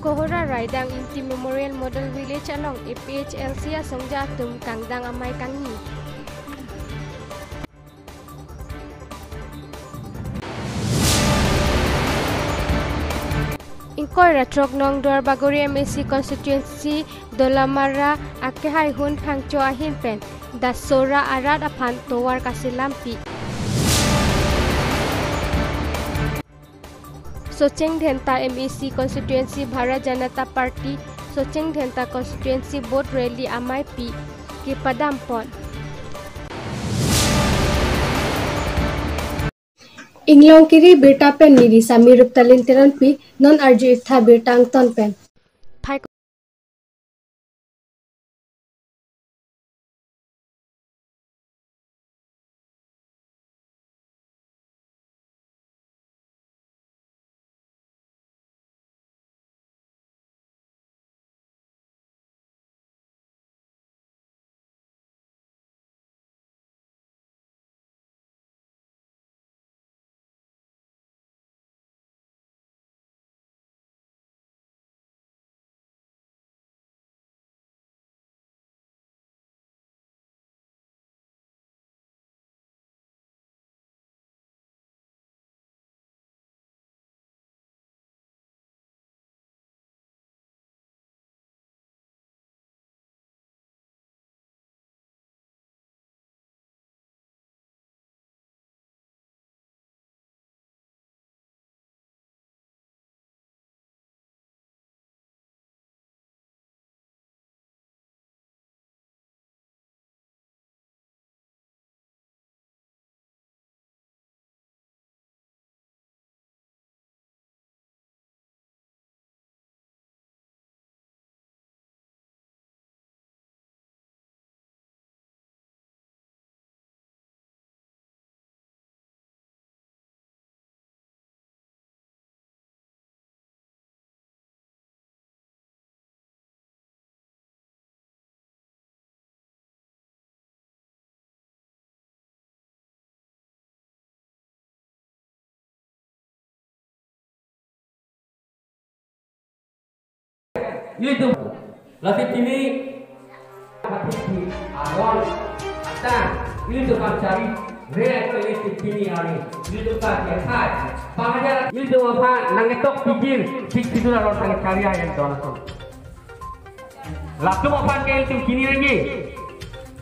Kohora Raidang Inti Memorial Model Village along APHLC Songja Tum Kangdang Amai Kangi. Ingkoi Ratrok Nong Dor Bagori MSC Constituency Dolamara Akehai Hun Hangcho Ahin Pen Dasora Arad Apan Towar Kasilampi. Socheng Dhenta MEC Constituency Bharat Janata Party Socheng Dhenta Constituency Boat Rally Amai Pi Ki Padampon. Inglong kiri berta pen miri samirup talintiran pi non arju itha bertang ton pen. Itu latih ini mati awal ada itu mencari reaksi ini hari itu kan kerja pengajar itu apa nangetok pikir itu orang sangat karya yang doang lalu apa ke itu kini lagi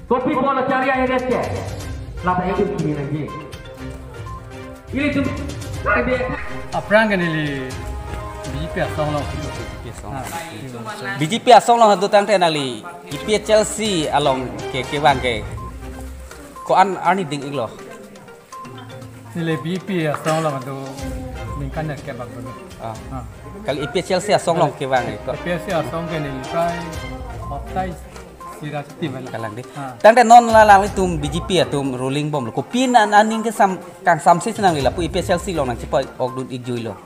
kopi bola karya yang dia lalu itu kini lagi itu ada Aprang kan ini BJP asong long BJP asong long hadu tang tenali IPHLC along ke bang ke ko an ani ding iglo nilai BJP asong long hadu mingkan ke bang tu kali IPHLC asong long ke bang ko IPHLC asong ke nilai kai optai sira citi mal kalang di tang te non la lang tum BJP atum ruling bom ko pin an aning ke sam kang samsi senang lila pu IPHLC long nang cepa ok dun igjui lo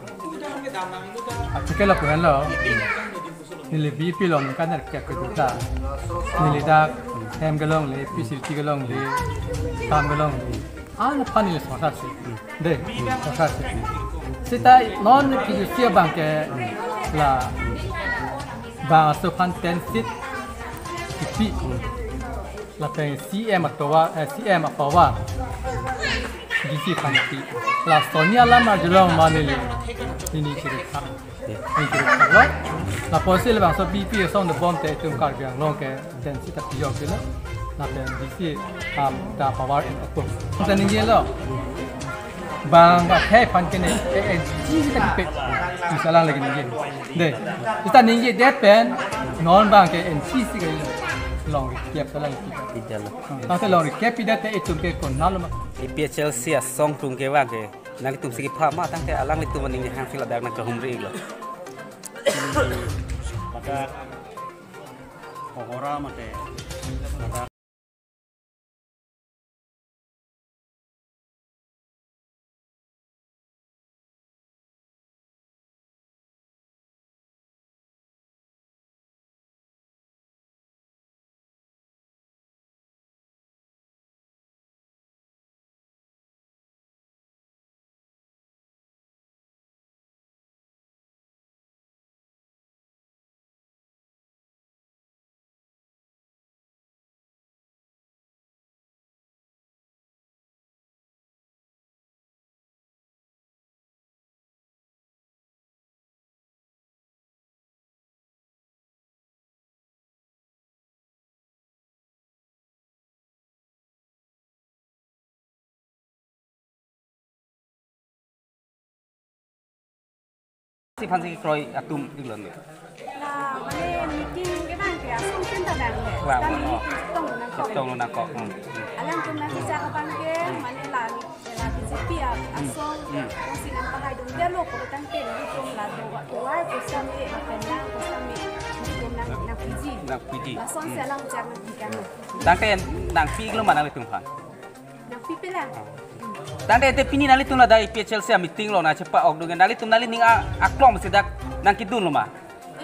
Artikel apa kan lo? Nilai BP lo kan ada kayak kita. Nilai dak, hem galong le, PCT galong le, tam galong le. Apa nilai semasa sih? Deh, semasa sih. Kita non PCT bang ke lah, bang asupan tensit, PP, lah peng CM atau wa, DC kanti. Lah Sonia lama jelong mana le, ini cerita. Ini cerita lo. La posil bang so BP so the bomb te tum kar biang long ke den sita piyo ke lo. La ben DC da power in atom. Dan ini lo. Bang ba hai pan ke ne ji ta pe. Di salang lagi ni. De. Kita ni det pen non bang ke NCC ke long ke salang ki. ijalo Ta long ke pi da te tum ke kon nalo ma. IPHLC asong tum ke bang ke nang tum sigi pha ma tang te alang litu maning hang fila dak nak humri iglo maka Kohora mate si fancy kroy atum iglon ni là mà nên meeting cái bang kia xong trên tờ bảng này Vâng, ta vâng, meeting tổng là có tong na ko anh em cũng đang đi ra các bang kia mà nên là BJP à xong cũng xin anh hai đồng dia lok của tăng tiền đi chung là đồ ai của sao mi bên đang của sao mi cũng đang PG na piti là xong sẽ làm chắc là cái này dang te nang pi iglon manang litum phan đang pipi là dang te pini nali tum la da IPHL se meeting lo na cepa ok dengan nali tum nali ning aklong mesti dak nang kidun lo ma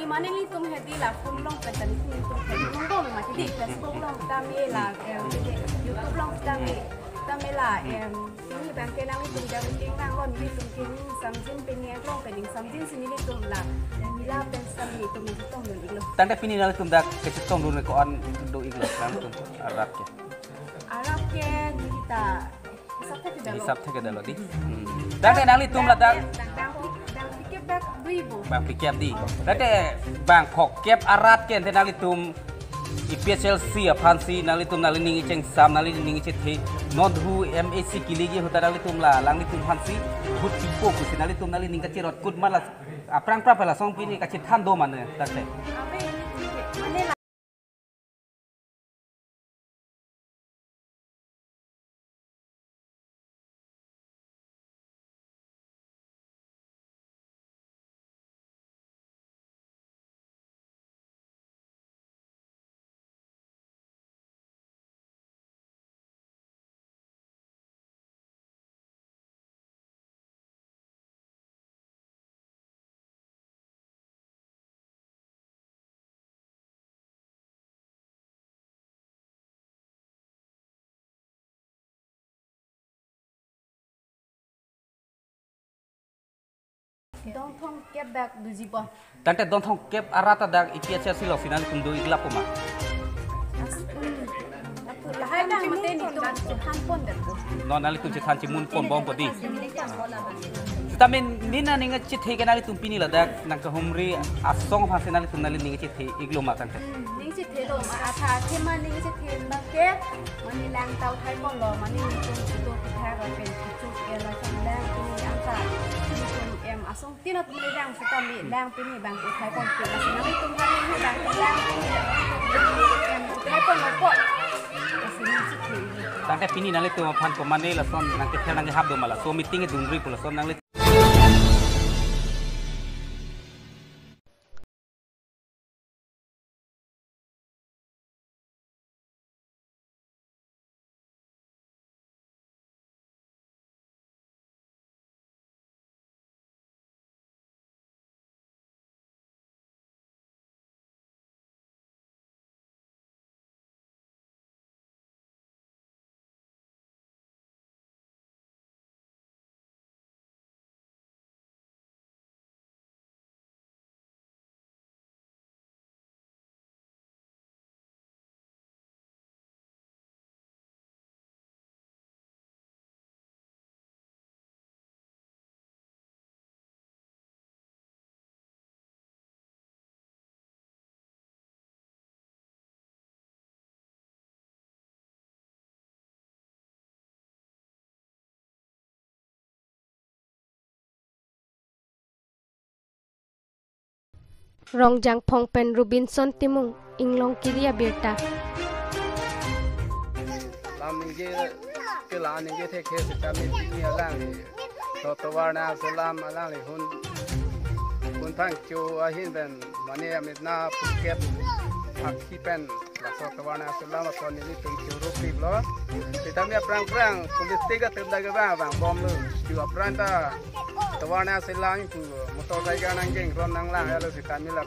i mana ni tum hedi la phone long ka tan ni tum hedi long long ma ti Facebook long ta mi là YouTube long ta mi là ni bang ke nang tum jam ting nang lon ni tum kin samjin pe ni long pe ding samjin sini ni tum la ni la pen sam ni tum ni tong ni lo dang te pini nali tum dak kecetong dun ko an do iglon lang tum arab ke Arab ke ni kita hisab theke dalo di dang te nali tum la dak dang pikir back duibo bang pikir di dang te bang phok kep arat ken te nali tum IPHL sia phansi nali tum nali ningi cheng sam nali ningi che the not who MAC kiligi hota nali tum la lang ni tum phansi hut pipo ku nali tum nali ninga chirot kut mala aprang pra pala song pini ka che than do man tak te abe mana la don't get back duibo dang te don thong kep arata dak IPHL si lo sinali tum do igla puma Lahai nang mate ni tum han pon der ko non nali tum che than che mun pon bom podi tamen nina ninga che the ke nali tum pini la dak nang ka humri asong phan sinali tum nali ninga che the iglo ma tang te ning si thelo ma atha thema ning si them bang ke mani lang tau thai kon lo mani ni tum tu tha ga pen chu ke la chang lang tu ni anta ni tum em asong tinat mi lang su ta mi lang tu ni bang thai kon ke la nang tum thai ni bang lang em thai kon lo ko asini si the tang te pini nali tum phan ko mane la son nang ke thel nang hab do mala so meeting e dungri pula son nang le Rongjang Phongpen Robinson Timung Inglong Kiria Birta làm những cái lá những cái thế kia thì ta mình đi làm thì tàu tàu na sẽ làm thì hun phang chu hin ben mani amit na Phuket akhi pen la tàu na sẽ làm còn những tung chu rupi lo thì ta mình prang politik cái tenda cái bang bom lu chu prang ta tàu na sẽ làm chu motor kai ka nang geng ron nang lang ya lo thì ta mình là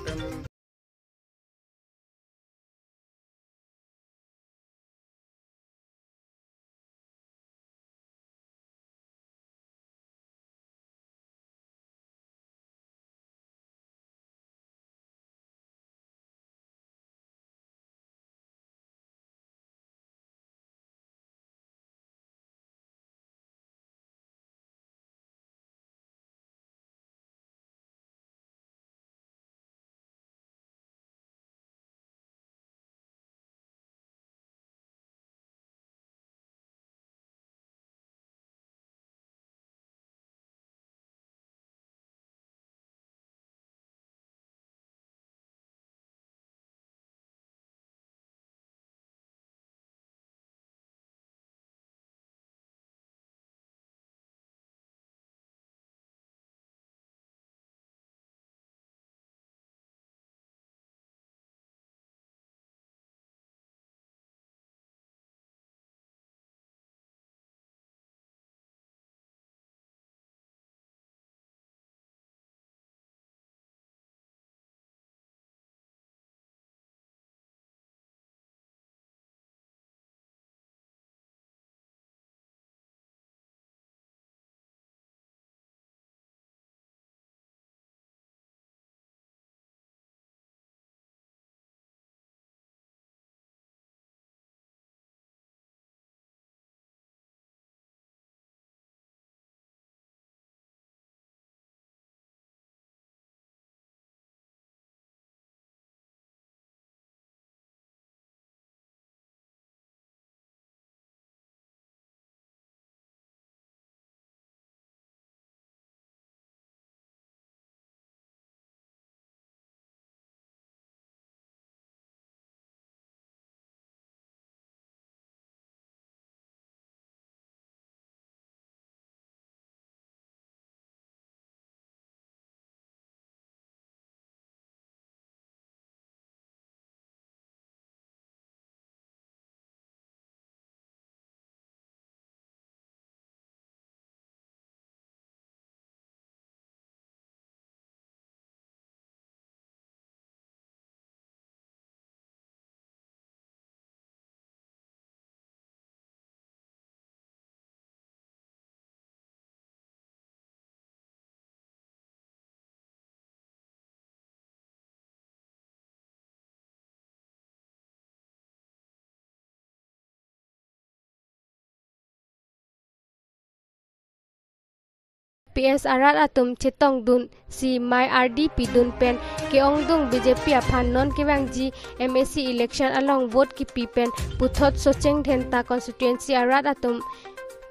PS arat atum chetong dun si mai RDP dun pen ke ong dung BJP aphan non ke bang ji MSC election along vote ki pi pen puthot socheng thenta constituency arat atum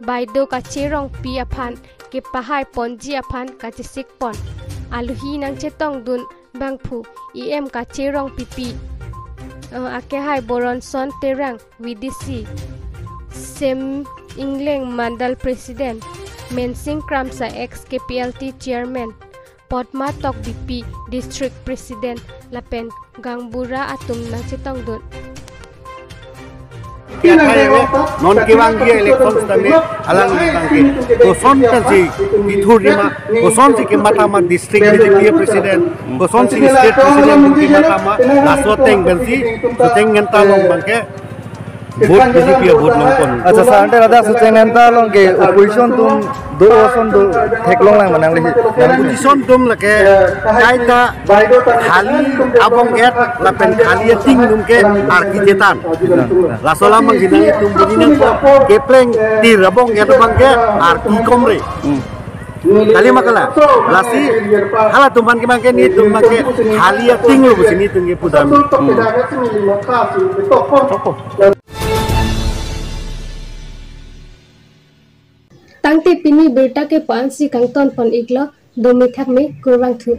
baido ka cherong pi aphan ke pahai ponji aphan ka chisik pon aluhi nang chetong dun bangphu em ka cherong pipi ake hai boronson terang VDC sem Ingleng Mandal President Mensing Kramsa ex KPLT Chairman Potma Tok BP District President Lapen Gangbura atum nang chetong dun non kiwang dia election stame alang tangke goson si bithurima goson si ke matama district BJP president goson si state president ke matama lasoteng bensi soteng ngentalong bangke vote BJP vote nongkon अच्छा सांटे राधा सुचेंग नंतालों के opposition तुम दो ऑप्शन दो ठेकलों लांग मनang lehi opposition tum lake kaita khali abong get lapen khali ting tum ke arki jetan lasola mang jinang tum budina kepleng tir abong get bang ke arki komre kali makala lasi hala tuman ke bangke ni tum make khali ting lu sini tum ke pudam Tangte pini berta ke pansi kangton pon iglo domi thak me kurang thu